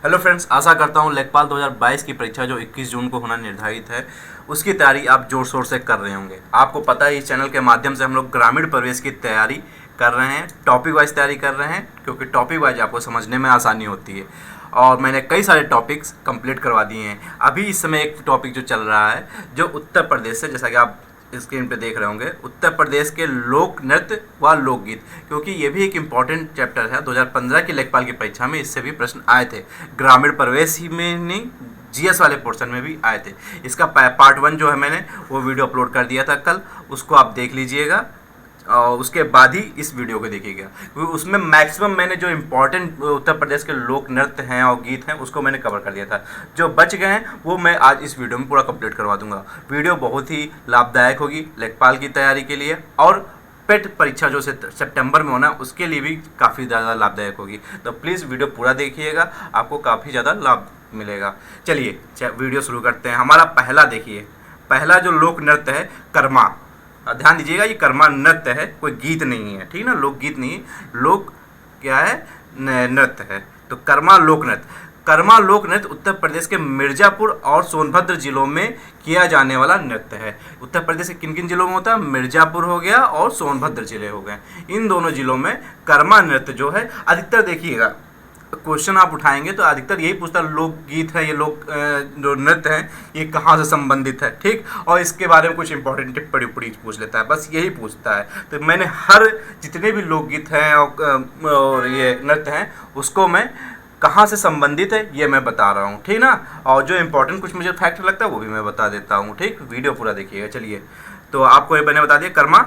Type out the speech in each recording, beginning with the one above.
Hello friends, आशा करता हूँ लेखपाल 2022 की परीक्षा जो 21 जून को होना निर्धारित है उसकी तैयारी आप जोर शोर से कर रहे होंगे। आपको पता है इस चैनल के माध्यम से हम लोग ग्रामीण प्रवेश की तैयारी कर रहे हैं, टॉपिक वाइज तैयारी कर रहे हैं, क्योंकि टॉपिक वाइज आपको समझने में आसानी होती है। और मैंने कई सारे टॉपिक्स कंप्लीट करवा दिए हैं। अभी इस समय एक टॉपिक जो चल रहा है जो उत्तर प्रदेश से, जैसा कि आप स्क्रीन पे देख रहे होंगे, उत्तर प्रदेश के लोक नृत्य व लोकगीत, क्योंकि ये भी एक इम्पॉर्टेंट चैप्टर है। 2015 की लेखपाल की परीक्षा में इससे भी प्रश्न आए थे, ग्रामीण प्रवेश ही में नहीं, जीएस वाले पोर्शन में भी आए थे। इसका पार्ट 1 जो है मैंने वो वीडियो अपलोड कर दिया था कल, उसको आप देख लीजिएगा और उसके बाद ही इस वीडियो को देखिएगा, क्योंकि उसमें मैक्सिमम मैंने जो इम्पोर्टेंट उत्तर प्रदेश के लोक नृत्य हैं और गीत हैं उसको मैंने कवर कर दिया था। जो बच गए हैं वो मैं आज इस वीडियो में पूरा कंप्लीट करवा दूंगा। वीडियो बहुत ही लाभदायक होगी लेखपाल की तैयारी के लिए, और पेट परीक्षा जो सितंबर में होना उसके लिए भी काफ़ी ज़्यादा लाभदायक होगी। तो प्लीज़ वीडियो पूरा देखिएगा, आपको काफ़ी ज़्यादा लाभ मिलेगा। चलिए वीडियो शुरू करते हैं। हमारा पहला देखिए, पहला जो लोक नृत्य है कर्मा। ध्यान दीजिएगा, ये कर्मा नृत्य है, कोई गीत नहीं है, ठीक ना, लोकगीत नहीं है, लोक क्या है, नृत्य है। तो कर्मा लोक नृत्य, कर्मा लोक नृत्य उत्तर प्रदेश के मिर्जापुर और सोनभद्र जिलों में किया जाने वाला नृत्य है। उत्तर प्रदेश के किन किन जिलों में होता है? मिर्जापुर हो गया और सोनभद्र जिले हो गए। इन दोनों जिलों में कर्मा नृत्य जो है अधिकतर, देखिएगा क्वेश्चन आप उठाएंगे तो अधिकतर यही पूछता है लोकगीत है, ये लोक जो नृत्य है ये कहाँ से संबंधित है, ठीक, और इसके बारे में कुछ इंपॉर्टेंट टिप्पणी उपड़ी पूछ लेता है, बस यही पूछता है। तो मैंने हर जितने भी लोकगीत हैं और ये नृत्य हैं उसको मैं कहाँ से संबंधित है ये मैं बता रहा हूँ, ठीक ना, और जो इंपॉर्टेंट कुछ मुझे फैक्ट लगता है वो भी मैं बता देता हूँ, ठीक। वीडियो पूरा देखिएगा। चलिए, तो आपको ये मैंने बता दिया, कर्मा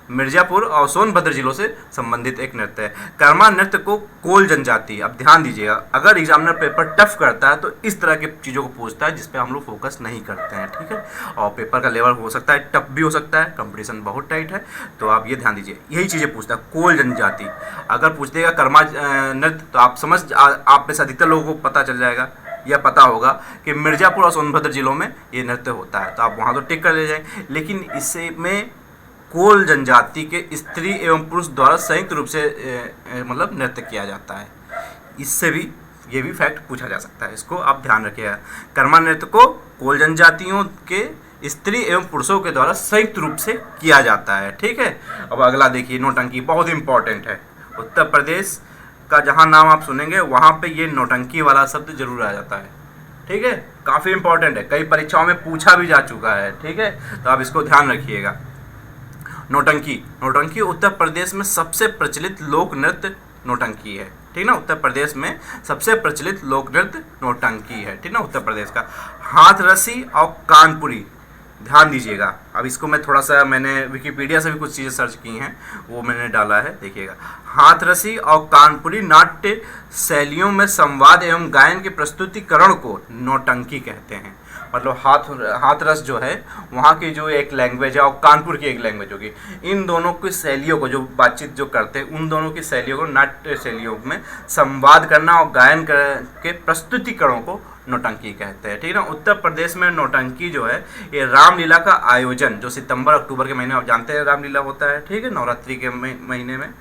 मिर्जापुर और सोनभद्र जिलों से संबंधित एक नृत्य है। कर्मा नृत्य को कोल जनजाति, अब ध्यान दीजिएगा, अगर एग्जामिनर पेपर टफ करता है तो इस तरह की चीज़ों को पूछता है जिस पे हम लोग फोकस नहीं करते हैं, ठीक है। और पेपर का लेवल हो सकता है टफ भी हो सकता है, कंपटीशन बहुत टाइट है, तो आप ये ध्यान दीजिए, यही चीज़ें पूछता है। कोल जनजाति अगर पूछ देगा कर्मा नृत्य तो आप आप में से अधिकतर लोगों को पता चल जाएगा, यह पता होगा कि मिर्जापुर और सोनभद्र जिलों में ये नृत्य होता है, तो आप वहाँ तो टिक कर ले जाएंगे। लेकिन इससे में कोल जनजाति के स्त्री एवं पुरुष द्वारा संयुक्त रूप से मतलब नृत्य किया जाता है, इससे भी ये भी फैक्ट पूछा जा सकता है, इसको आप ध्यान रखिएगा। कर्मा नृत्य को कोल जनजातियों के स्त्री एवं पुरुषों के द्वारा संयुक्त रूप से किया जाता है, ठीक है। अब अगला देखिए, नौटंकी, बहुत इंपॉर्टेंट है। उत्तर प्रदेश का जहाँ नाम आप सुनेंगे वहाँ पे ये नौटंकी वाला शब्द जरूर आ जाता है, ठीक है, काफ़ी इंपॉर्टेंट है, कई परीक्षाओं में पूछा भी जा चुका है, ठीक है, तो आप इसको ध्यान रखिएगा। नौटंकी, नौटंकी उत्तर प्रदेश में सबसे प्रचलित लोक नृत्य नौटंकी है, ठीक ना, उत्तर प्रदेश में सबसे प्रचलित लोक नृत्य नौटंकी है, ठीक ना, उत्तर प्रदेश का। हाथ रसी और कानपुरी, ध्यान दीजिएगा, अब इसको मैं थोड़ा सा, मैंने विकिपीडिया से भी कुछ चीज़ें सर्च की हैं वो मैंने डाला है, देखिएगा। हाथ रसी और कानपुरी नाट्य शैलियों में संवाद एवं गायन के प्रस्तुतिकरण को नौटंकी कहते हैं। मतलब हाथ रस जो है वहाँ की जो एक लैंग्वेज है और कानपुर की एक लैंग्वेज होगी, इन दोनों की शैलियों को, जो बातचीत जो करते हैं उन दोनों की शैलियों को, नाट्य शैलियों में संवाद करना और गायन के प्रस्तुतिकरणों को नौटंकी कहते हैं, ठीक है ना। उत्तर प्रदेश में नौटंकी जो है ये रामलीला का आयोजन, जो सितंबर अक्टूबर के महीने में, आप जानते हैं रामलीला होता है, ठीक है, नवरात्रि के महीने में,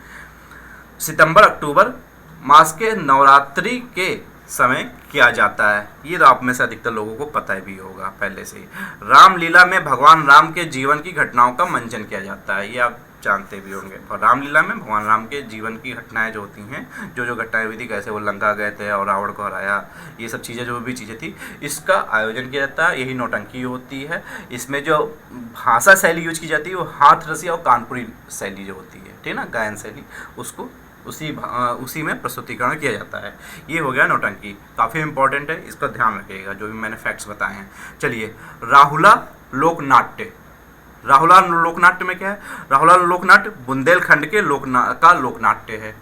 सितंबर अक्टूबर मास के नवरात्रि के समय किया जाता है। ये तो आप में से अधिकतर लोगों को पता भी होगा पहले से ही। रामलीला में भगवान राम के जीवन की घटनाओं का मंचन किया जाता है, ये आप जानते भी होंगे। और रामलीला में भगवान राम के जीवन की घटनाएं जो होती हैं, जो जो घटनाएं हुई थी, कैसे वो लंका गए थे और रावण को हराया, ये सब चीज़ें जो भी चीज़ें थी, इसका आयोजन किया जाता है, यही नौटंकी होती है। इसमें जो भाषा शैली यूज की जाती है वो हाथ रसी और कानपुरी शैली जो होती है, ठीक है ना, गायन शैली, उसको उसी में प्रस्तुतिकरण किया जाता है। ये हो गया नौटंकी, काफ़ी इंपॉर्टेंट है, इसका ध्यान रखिएगा जो भी मैंने फैक्ट्स बताए हैं। चलिए, राहुला लोकनाट्य, राहुला लोकनाट्य में क्या है? राहुला लोकनाट्य बुंदेलखंड के लोकनाट्य है।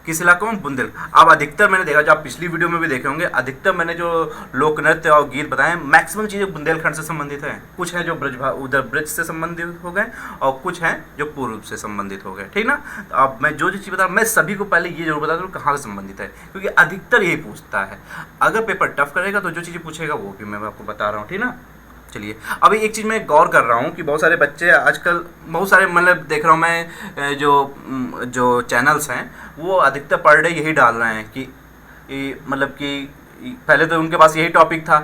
किस इलाकों में? बुंदेल। अब अधिकतर मैंने देखा, जो आप पिछली वीडियो में भी देखे होंगे, अधिकतर मैंने जो लोक नृत्य और गीत बताए मैक्सिमम चीज़ें बुंदेलखंड से संबंधित हैं। कुछ हैं जो उधर ब्रज से संबंधित हो गए और कुछ हैं जो पूर्व से संबंधित हो गए, ठीक ना। तो अब मैं जो चीज़ बता रहा हूँ, मैं सभी को पहले ये जरूर बता दूँ कहाँ से संबंधित है, क्योंकि अधिकतर यही पूछता है। अगर पेपर टफ करेगा तो जो चीज़ें पूछेगा वो भी मैं आपको बता रहा हूँ, ठीक ना। चलिए, अभी एक चीज़ मैं गौर कर रहा हूँ कि बहुत सारे बच्चे आजकल, बहुत सारे मतलब देख रहा हूँ मैं, जो चैनल्स हैं वो अधिकतर पर डे यही डाल रहे हैं कि मतलब कि पहले तो उनके पास यही टॉपिक था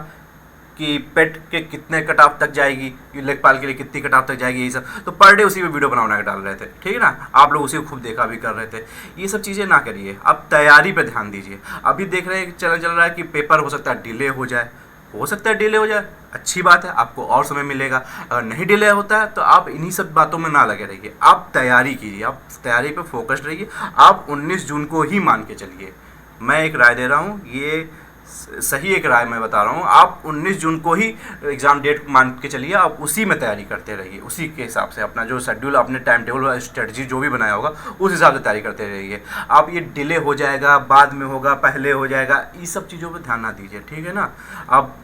कि पेट के कितने कट ऑफ तक जाएगी, लेखपाल के लिए कितनी कट ऑफ तक जाएगी, यही सब। तो पर डे उसी पे वीडियो बना के डाल रहे थे, ठीक है ना। आप लोग उसी को खूब देखा भी कर रहे थे। ये सब चीज़ें ना करिए, आप तैयारी पे ध्यान दीजिए। अभी देख रहे हैं चल रहा है कि पेपर हो सकता है डिले हो जाए, हो सकता है डिले हो जाए, अच्छी बात है, आपको और समय मिलेगा। अगर नहीं डिले होता है तो आप इन्हीं सब बातों में ना लगे रहिए, आप तैयारी कीजिए, आप तैयारी पे फोकस्ड रहिए। आप 19 जून को ही मान के चलिए। मैं एक राय दे रहा हूँ, ये सही एक राय मैं बता रहा हूँ। आप 19 जून को ही एग्ज़ाम डेट मान के चलिए, आप उसी में तैयारी करते रहिए, उसी के हिसाब से अपना जो शेड्यूल, अपने टाइम टेबल, स्ट्रेटजी जो भी बनाया होगा उस हिसाब से तैयारी करते रहिए। आप ये डिले हो जाएगा, बाद में होगा, पहले हो जाएगा, ये सब चीज़ों पर ध्यान ना दीजिए, ठीक है ना। आप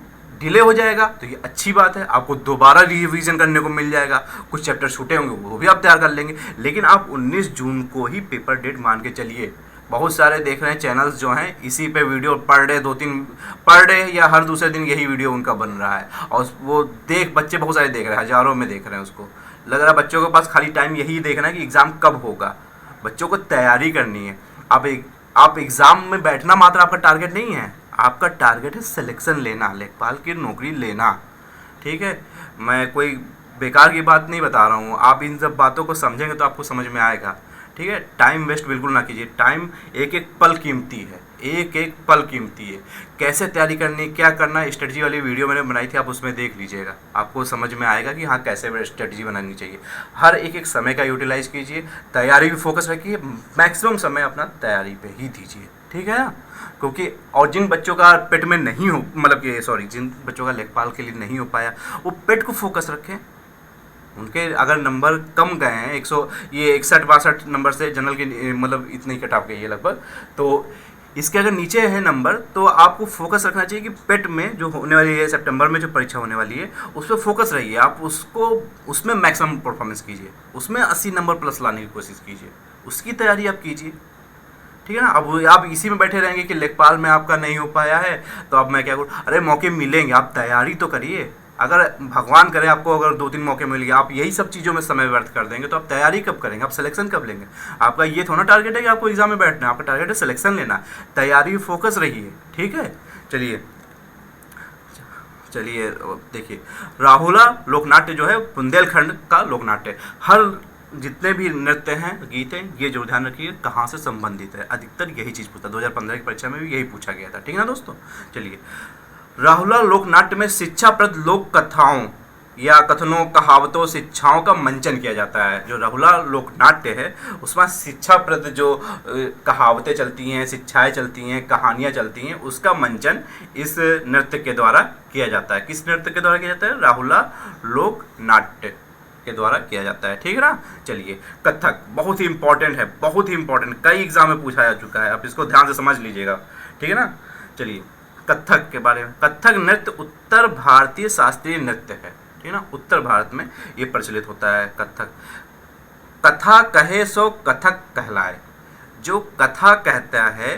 डिले हो जाएगा तो ये अच्छी बात है, आपको दोबारा रिवीजन करने को मिल जाएगा, कुछ चैप्टर छूटे होंगे वो भी आप तैयार कर लेंगे। लेकिन आप 19 जून को ही पेपर डेट मान के चलिए। बहुत सारे देख रहे हैं चैनल्स जो हैं इसी पे video per day 2-3 per day या हर दूसरे दिन यही वीडियो उनका बन रहा है, और वो बच्चे बहुत सारे देख रहे हैं, हज़ारों में देख रहे हैं। उसको लग रहा है बच्चों के पास खाली टाइम यही देखना है कि एग्ज़ाम कब होगा। बच्चों को तैयारी करनी है। आप एग्ज़ाम में बैठना मात्र आपका टारगेट नहीं है, आपका टारगेट है सिलेक्शन लेना, लेखपाल की नौकरी लेना, ठीक है। मैं कोई बेकार की बात नहीं बता रहा हूँ, आप इन सब बातों को समझेंगे तो आपको समझ में आएगा, ठीक है। टाइम वेस्ट बिल्कुल ना कीजिए, टाइम एक एक पल कीमती है, एक एक पल कीमती है। कैसे तैयारी करनी, क्या करना है, स्ट्रेटजी वाली वीडियो मैंने बनाई थी, आप उसमें देख लीजिएगा, आपको समझ में आएगा कि हाँ कैसे स्ट्रेटजी बनानी चाहिए। हर एक एक समय का यूटिलाइज कीजिए, तैयारी भी फोकस रखिए, मैक्सिमम समय अपना तैयारी पे ही दीजिए, ठीक है ना। क्योंकि और जिन बच्चों का पेट में नहीं हो, मतलब कि सॉरी, जिन बच्चों का लेखपाल के लिए नहीं हो पाया, वो पेट को फोकस रखें। उनके अगर नंबर कम गए हैं 61-62 नंबर से जनरल के, मतलब इतने ही कट ऑफ गई है लगभग, तो इसके अगर नीचे है नंबर तो आपको फोकस रखना चाहिए कि पेट में जो होने वाली है, सितंबर में जो परीक्षा होने वाली है, उस पर फोकस रहिए। आप उसमें मैक्सिमम परफॉर्मेंस कीजिए, उसमें 80 नंबर प्लस लाने की कोशिश कीजिए, उसकी तैयारी आप कीजिए, ठीक है ना। अब आप इसी में बैठे रहेंगे कि लेखपाल में आपका नहीं हो पाया है तो अब मैं क्या करूँ, अरे मौके मिलेंगे, आप तैयारी तो करिए। अगर भगवान करे आपको अगर 2-3 मौके मिल गए, आप यही सब चीज़ों में समय व्यर्थ कर देंगे तो आप तैयारी कब करेंगे, आप सिलेक्शन कब लेंगे। आपका ये थोड़ा टारगेट है कि आपको एग्जाम में बैठना है, आपका टारगेट है सिलेक्शन लेना। तैयारी फोकस रहिए, ठीक है। चलिए देखिए, राहुला लोकनाट्य जो है बुंदेलखंड का लोकनाट्य। हर जितने भी नृत्य हैं, गीत हैं, ये जो ध्यान रखिए कहाँ से संबंधित है, अधिकतर यही चीज़ पूछता है। 2015 की परीक्षा में भी यही पूछा गया था, ठीक है ना दोस्तों। चलिए, राहुला लोकनाट्य में शिक्षाप्रद लोक कथाओं या कथनों, कहावतों, शिक्षाओं का मंचन किया जाता है। जो राहुला लोकनाट्य है उसमें शिक्षाप्रद जो कहावतें चलती हैं, शिक्षाएं चलती हैं, कहानियाँ चलती हैं, उसका मंचन इस नृत्य के द्वारा किया जाता है। किस नृत्य के द्वारा किया जाता है? राहुला लोकनाट्य के द्वारा किया जाता है, ठीक है ना। चलिए, कथक बहुत ही इंपॉर्टेंट है, बहुत ही इंपॉर्टेंट, कई एग्जाम में पूछा जा चुका है, आप इसको ध्यान से समझ लीजिएगा, ठीक है ना। चलिए, कथक के बारे में। कथक नृत्य उत्तर भारतीय शास्त्रीय नृत्य है, ठीक है ना। उत्तर भारत में ये प्रचलित होता है कथक। कथा कहे सो कथक कहलाए। जो कथा कहता है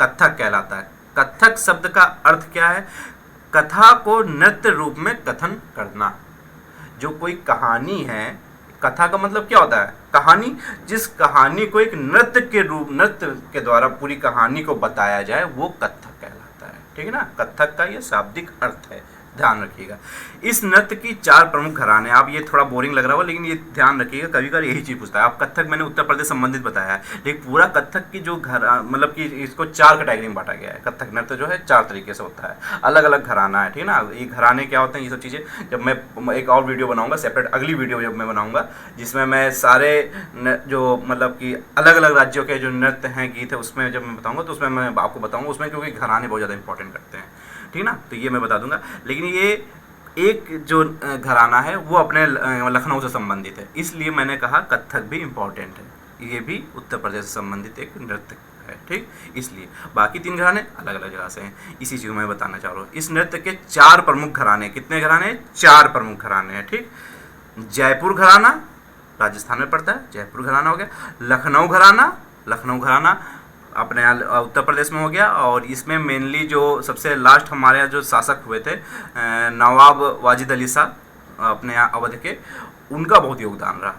कथक कहलाता है। कथक शब्द का अर्थ क्या है? कथा को नृत्य रूप में कथन करना। जो कोई कहानी है, कथा का मतलब क्या होता है? कहानी। जिस कहानी को एक नृत्य के द्वारा पूरी कहानी को बताया जाए वो कथक कहलाता है, ठीक है ना। कथक का ये शाब्दिक अर्थ है, ध्यान रखिएगा। इस नृत्य की 4 प्रमुख घराने। आप ये थोड़ा बोरिंग लग रहा होगा लेकिन ये ध्यान रखिएगा, कभी कभी यही चीज़ पूछता है। आप कथक मैंने उत्तर प्रदेश संबंधित बताया है, लेकिन पूरा कथक की जो मतलब कि इसको 4 कैटेगरी में बांटा गया है। कथक नृत्य जो है 4 तरीके से होता है, अलग अलग घराना है, ठीक है ना। ये घराने क्या होते हैं, ये सब चीज़ें जब मैं एक और वीडियो बनाऊंगा सेपरेट, अगली वीडियो जब मैं बनाऊंगा, जिसमें मैं सारे जो मतलब कि अलग अलग राज्यों के जो नृत्य हैं, गीत है, उसमें जब मैं बताऊँगा तो उसमें मैं आपको बताऊँगा उसमें, क्योंकि घराने बहुत ज़्यादा इंपॉर्टेंट करते हैं, ठीक है ना। तो ये मैं बता दूंगा। लेकिन ये एक जो घराना है वो अपने लखनऊ से संबंधित है, इसलिए मैंने कहा कथक भी इम्पॉर्टेंट है। ये भी उत्तर प्रदेश से संबंधित एक नृत्य है, ठीक। इसलिए बाकी 3 घराने अलग अलग जगह से हैं, इसी चीज़ को मैं बताना चाह रहा हूँ। इस नृत्य के 4 प्रमुख घराने। कितने घराने? 4 प्रमुख घराने हैं, ठीक। जयपुर घराना राजस्थान में पड़ता है, जयपुर घराना हो गया। लखनऊ घराना अपने यहाँ उत्तर प्रदेश में हो गया। और इसमें मेनली जो सबसे लास्ट हमारे यहाँ जो शासक हुए थे नवाब वाजिद अली शाह अपने यहाँ अवध के, उनका बहुत योगदान रहा।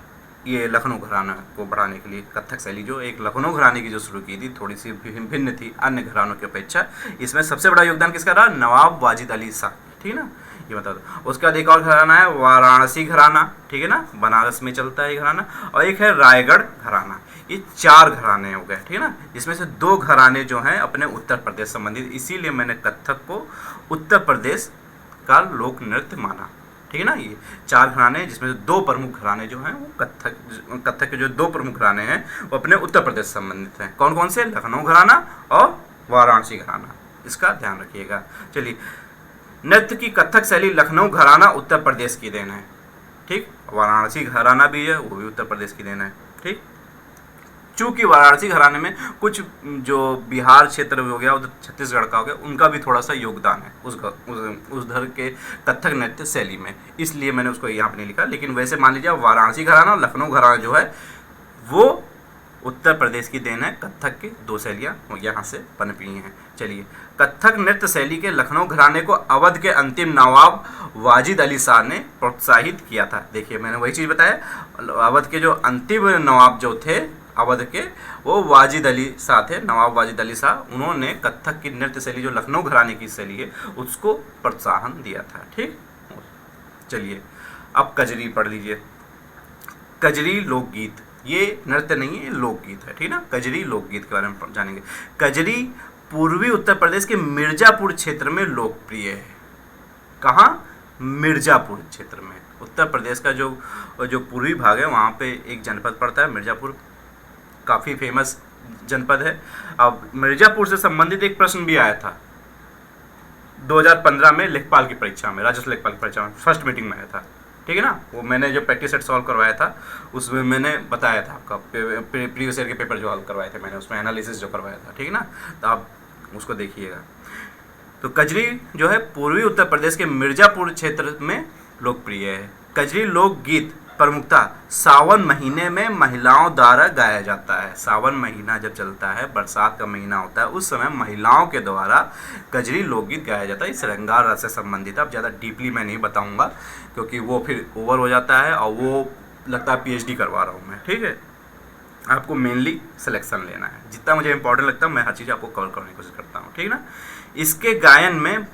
ये लखनऊ घराना को बढ़ाने के लिए कथक शैली जो एक लखनऊ घराने की जो शुरू की थी, थोड़ी सी भिन्न थी अन्य घरानों की अपेक्षा। इसमें सबसे बड़ा योगदान किसका रहा? नवाब वाजिद अली शाह, ठीक है ना, ये बता दो। उसके बाद एक और घराना है वाराणसी घराना, ठीक है ना, बनारस में चलता है ये घराना। और एक है रायगढ़ घराना। ये 4 घराने हो गए, ठीक है ना। इसमें से 2 घराने जो हैं अपने उत्तर प्रदेश संबंधित, इसीलिए मैंने कथक को उत्तर प्रदेश का लोक नृत्य माना, ठीक है ना। ये 4 घराने जिसमें से 2 प्रमुख घराने जो हैं वो कथक के जो 2 प्रमुख घराने हैं वो अपने उत्तर प्रदेश से संबंधित हैं। कौन कौन से? लखनऊ घराना और वाराणसी घराना, इसका ध्यान रखिएगा। चलिए, नृत्य की कथक शैली लखनऊ घराना उत्तर प्रदेश की देन है, ठीक। वाराणसी घराना भी है, वो भी उत्तर प्रदेश की देन है, ठीक। चूँकि वाराणसी घराने में कुछ जो बिहार क्षेत्र हो गया, उधर छत्तीसगढ़ का हो गया, उनका भी थोड़ा सा योगदान है उस धर के कथक नृत्य शैली में, इसलिए मैंने उसको यहाँ पे नहीं लिखा। लेकिन वैसे मान लीजिए वाराणसी घराना और लखनऊ घराना जो है वो उत्तर प्रदेश की देन है। कथक की 2 शैलियाँ यहाँ से पनपी हैं। चलिए, कथक नृत्य शैली के लखनऊ घराने को अवध के अंतिम नवाब वाजिद अली शाह ने प्रोत्साहित किया था। देखिए, मैंने वही चीज़ बताया, अवध के जो अंतिम नवाब जो थे अवध के, वो वाजिद अली शाह थे, नवाब वाजिद अली शाह। उन्होंने कथक की नृत्य शैली जो लखनऊ घराने की शैली है उसको प्रोत्साहन दिया था, ठीक। चलिए, अब कजरी पढ़ लीजिए। कजरी लोकगीत, ये नृत्य नहीं है, ये लोकगीत है, ठीक ना। कजरी लोकगीत के बारे में जानेंगे। कजरी पूर्वी उत्तर प्रदेश के मिर्जापुर क्षेत्र में लोकप्रिय है। कहाँ? मिर्जापुर क्षेत्र में। उत्तर प्रदेश का जो पूर्वी भाग है वहाँ पे एक जनपद पड़ता है मिर्जापुर, काफ़ी फेमस जनपद है। अब मिर्जापुर से संबंधित एक प्रश्न भी आया था 2015 में लेखपाल की परीक्षा में, राजस्व लेखपाल की परीक्षा में, फर्स्ट मीटिंग में आया था, ठीक है ना। वो मैंने जो प्रैक्टिस सेट सॉल्व करवाया था उसमें मैंने बताया था आपका प्रीवियस ईयर के पेपर जो हल करवाए थे मैंने, उसमें एनालिसिस जो करवाया था, ठीक है ना। तो आप उसको देखिएगा। तो कजरी जो है पूर्वी उत्तर प्रदेश के मिर्जापुर क्षेत्र में लोकप्रिय है। कजरी लोकगीत प्रमुखता सावन महीने में महिलाओं द्वारा गाया जाता है। सावन महीना जब चलता है, बरसात का महीना होता है, उस समय महिलाओं के द्वारा कजरी लोकगीत गाया जाता है। श्रृंगार रस से संबंधित। अब ज़्यादा डीपली मैं नहीं बताऊंगा क्योंकि वो फिर ओवर हो जाता है और वो लगता है PhD करवा रहा हूँ मैं, ठीक है। आपको मेनली सिलेक्शन लेना है, जितना मुझे इंपॉर्टेंट लगता है मैं हर चीज़ आपको कवर करने की कोशिश करता हूँ, ठीक है ना। इसके गायन में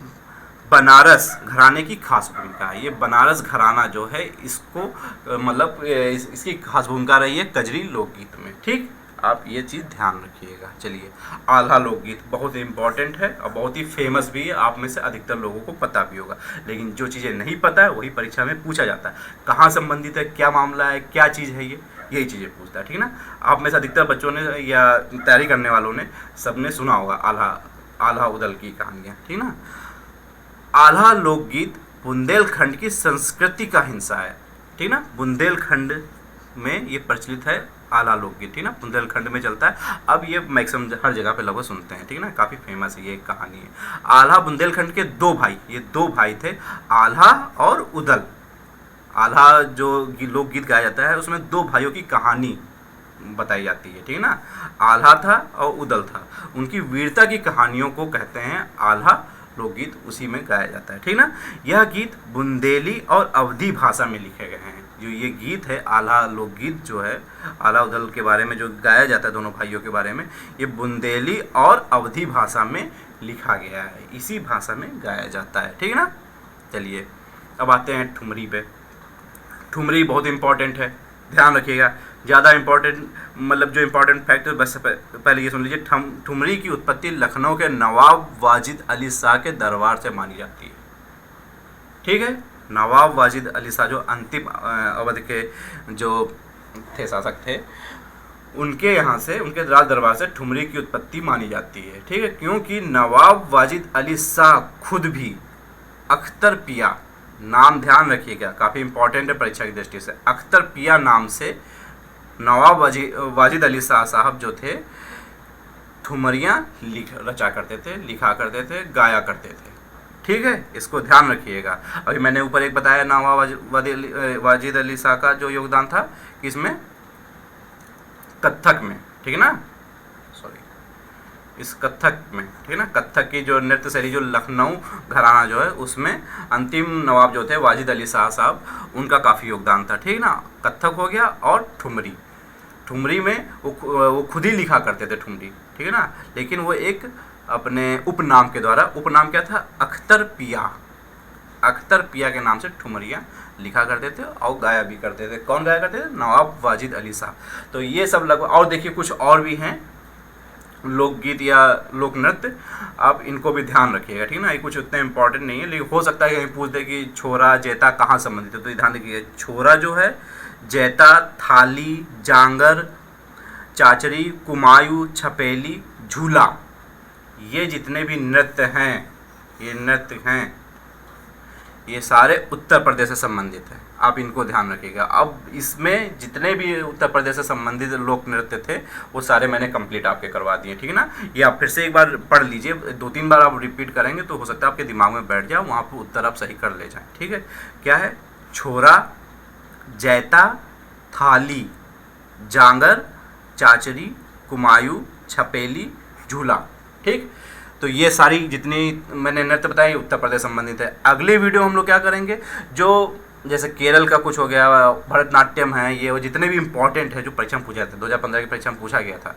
बनारस घराने की खास भूमिका है। ये बनारस घराना जो है इसको मतलब इसकी खास भूमिका रही है कजरी लोकगीत में, ठीक। आप ये चीज़ ध्यान रखिएगा। चलिए, आल्हा लोकगीत बहुत इंपॉर्टेंट है और बहुत ही फेमस भी है, आप में से अधिकतर लोगों को पता भी होगा। लेकिन जो चीज़ें नहीं पता है वही परीक्षा में पूछा जाता है। कहाँ संबंधित है, क्या मामला है, क्या चीज़ है, यही चीज़ें पूछता है, ठीक है ना। आप में से अधिकतर बच्चों ने या तैयारी करने वालों ने सबने सुना होगा आल्हा उदल की कहानियाँ, ठीक ना। आल्हा लोकगीत बुंदेलखंड की संस्कृति का हिस्सा है, ठीक ना। बुंदेलखंड में ये प्रचलित है आल्हा लोकगीत, ठीक ना, बुंदेलखंड में चलता है। अब ये मैक्सिमम हर जगह पे लगभग सुनते हैं, ठीक ना, काफ़ी फेमस है ये कहानी है। आल्हा बुंदेलखंड के 2 भाई, ये 2 भाई थे, आल्हा और उदल। आल्हा जो लोकगीत गाया जाता है उसमें 2 भाइयों की कहानी बताई जाती है, ठीक है ना। आल्हा था और उदल था, उनकी वीरता की कहानियों को कहते हैं आल्हा लोकगीत, उसी में गाया जाता है, ठीक ना। यह गीत बुंदेली और अवधी भाषा में लिखे गए हैं। जो ये गीत है आल्हा लोकगीत जो है, आल्हा उदल के बारे में जो गाया जाता है दोनों भाइयों के बारे में, ये बुंदेली और अवधी भाषा में लिखा गया है, इसी भाषा में गाया जाता है, ठीक है ना। चलिए, अब आते हैं ठुमरी पे। ठुमरी बहुत इंपॉर्टेंट है, ध्यान रखिएगा। ज़्यादा इंपॉर्टेंट मतलब जो इंपॉर्टेंट फैक्ट है बस पहले ये सुन लीजिए। ठुमरी की उत्पत्ति लखनऊ के नवाब वाजिद अली शाह के दरबार से मानी जाती है, ठीक है। नवाब वाजिद अली शाह जो अंतिम अवध के जो थे शासक थे, उनके यहाँ से, उनके राज दरबार से ठुमरी की उत्पत्ति मानी जाती है, ठीक है। क्योंकि नवाब वाजिद अली शाह खुद भी अख्तर पिया, नाम ध्यान रखिएगा, काफ़ी इंपॉर्टेंट है परीक्षा की दृष्टि से। अख्तर पिया नाम से नवाब वाजिद अली शाह साहब जो थे ठुमरियाँ रचा करते थे, लिखा करते थे, गाया करते थे, ठीक है। इसको ध्यान रखिएगा। अभी मैंने ऊपर एक बताया नवाब वाजिद अली शाह का जो योगदान था किसमें, कथक में, ठीक है ना, सॉरी, इस कथक में, ठीक है ना। कथक की जो नृत्य शैली जो लखनऊ घराना जो है उसमें अंतिम नवाब जो थे वाजिद अली शाह साहब, उनका काफ़ी योगदान था, ठीक ना। कथक हो गया और ठुमरी, ठुमरी में वो खुद ही लिखा करते थे ठुमरी, ठीक है ना, लेकिन वो एक अपने उपनाम के द्वारा, उपनाम क्या था, अख्तर पिया, अख्तर पिया के नाम से ठुमरियाँ लिखा करते थे और गाया भी करते थे। कौन गाया करते थे? नवाब वाजिद अली साहब। तो ये सब लगभग, और देखिए कुछ और भी हैं लोकगीत या लोक नृत्य, आप इनको भी ध्यान रखिएगा, ठीक है ना। ये कुछ उतने इंपॉर्टेंट नहीं है, लेकिन हो सकता है कहीं पूछ दे कि छोरा जैता कहाँ संबंधित है, तो ये ध्यान रखिएगा। छोरा जो है, जैता, थाली, जांगर, चाचरी, कुमायूं, छपेली, झूला, ये जितने भी नृत्य हैं, ये नृत्य हैं, ये सारे उत्तर प्रदेश से संबंधित है, आप इनको ध्यान रखिएगा। अब इसमें जितने भी उत्तर प्रदेश से संबंधित लोक नृत्य थे वो सारे मैंने कंप्लीट आपके करवा दिए, ठीक है ना। ये आप फिर से एक बार पढ़ लीजिए, 2-3 बार आप रिपीट करेंगे तो हो सकता है आपके दिमाग में बैठ जाए, वहाँ पर उत्तर आप सही कर ले जाएँ, ठीक है। क्या है? छोरा, जैता, थाली, जांगर, चाचरी, कुमायूं, छपेली, झूला, ठीक। तो ये सारी जितनी मैंने नृत्य बताए उत्तर प्रदेश संबंधित है। अगली वीडियो हम लोग क्या करेंगे, जो जैसे केरल का कुछ हो गया, भरतनाट्यम है, ये वो जितने भी इंपॉर्टेंट है जो परीक्षा में पूछा था, 2015 की परीक्षा में पूछा गया था,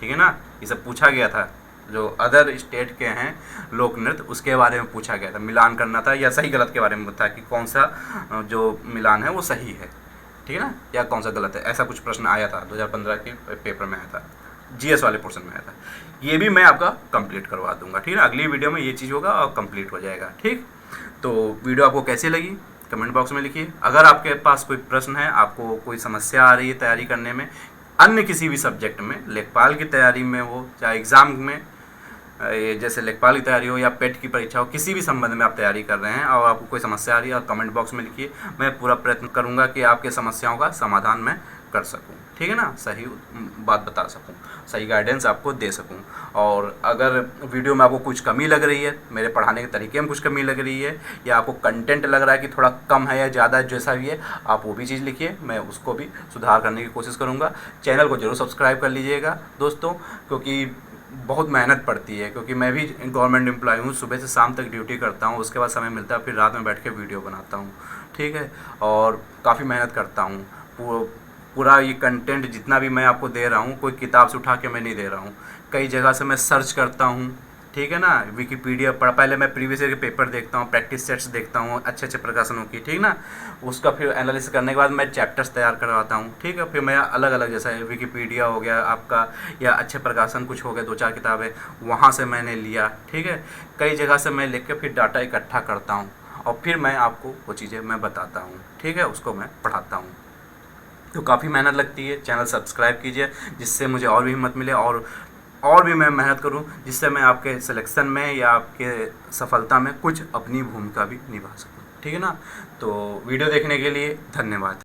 ठीक है ना, ये सब पूछा गया था, जो अदर स्टेट के हैं लोक नृत्य उसके बारे में पूछा गया था, मिलान करना था या सही गलत के बारे में था कि कौन सा जो मिलान है वो सही है, ठीक है ना, या कौन सा गलत है, ऐसा कुछ प्रश्न आया था 2015 के पेपर में आया था, जीएस वाले पोर्शन में आया था। ये भी मैं आपका कंप्लीट करवा दूंगा, ठीक है ना। अगली वीडियो में ये चीज़ होगा और कंप्लीट हो जाएगा, ठीक। तो वीडियो आपको कैसी लगी कमेंट बॉक्स में लिखिए। अगर आपके पास कोई प्रश्न है, आपको कोई समस्या आ रही है तैयारी करने में, अन्य किसी भी सब्जेक्ट में, लेखपाल की तैयारी में हो चाहे एग्ज़ाम में, जैसे लेखपाल की तैयारी हो या पेट की परीक्षा हो, किसी भी संबंध में आप तैयारी कर रहे हैं और आपको कोई समस्या आ रही है, आप कमेंट बॉक्स में लिखिए, मैं पूरा प्रयत्न करूंगा कि आपके समस्याओं का समाधान मैं कर सकूं, ठीक है ना, सही बात बता सकूं, सही गाइडेंस आपको दे सकूं। और अगर वीडियो में आपको कुछ कमी लग रही है, मेरे पढ़ाने के तरीके में कुछ कमी लग रही है, या आपको कंटेंट लग रहा है कि थोड़ा कम है या ज़्यादा, जैसा भी है आप वो भी चीज़ लिखिए, मैं उसको भी सुधार करने की कोशिश करूँगा। चैनल को जरूर सब्सक्राइब कर लीजिएगा दोस्तों, क्योंकि बहुत मेहनत पड़ती है, क्योंकि मैं भी गवर्नमेंट एम्प्लॉय हूँ, सुबह से शाम तक ड्यूटी करता हूँ, उसके बाद समय मिलता है फिर रात में बैठ के वीडियो बनाता हूँ, ठीक है, और काफ़ी मेहनत करता हूँ। पूरा ये कंटेंट जितना भी मैं आपको दे रहा हूँ, कोई किताब से उठा के मैं नहीं दे रहा हूँ, कई जगह से मैं सर्च करता हूँ, ठीक है ना, विकिपीडिया पर पहले मैं प्रीवियस ईयर के पेपर देखता हूँ, प्रैक्टिस सेट्स देखता हूँ अच्छे अच्छे प्रकाशनों की, ठीक ना, उसका फिर एनालिसिस करने के बाद मैं चैप्टर्स तैयार करवाता हूँ, ठीक है, फिर मैं अलग अलग जैसा विकिपीडिया हो गया आपका, या अच्छे प्रकाशन कुछ हो गए 2-4 किताबें वहाँ से मैंने लिया, ठीक है, कई जगह से मैं लिख के फिर डाटा इकट्ठा करता हूँ और फिर मैं आपको वो चीज़ें मैं बताता हूँ, ठीक है, उसको मैं पढ़ाता हूँ। तो काफ़ी मेहनत लगती है, चैनल सब्सक्राइब कीजिए जिससे मुझे और भी हिम्मत मिले और भी मैं मेहनत करूं, जिससे मैं आपके सिलेक्शन में या आपके सफलता में कुछ अपनी भूमिका भी निभा सकूं, ठीक है ना। तो वीडियो देखने के लिए धन्यवाद।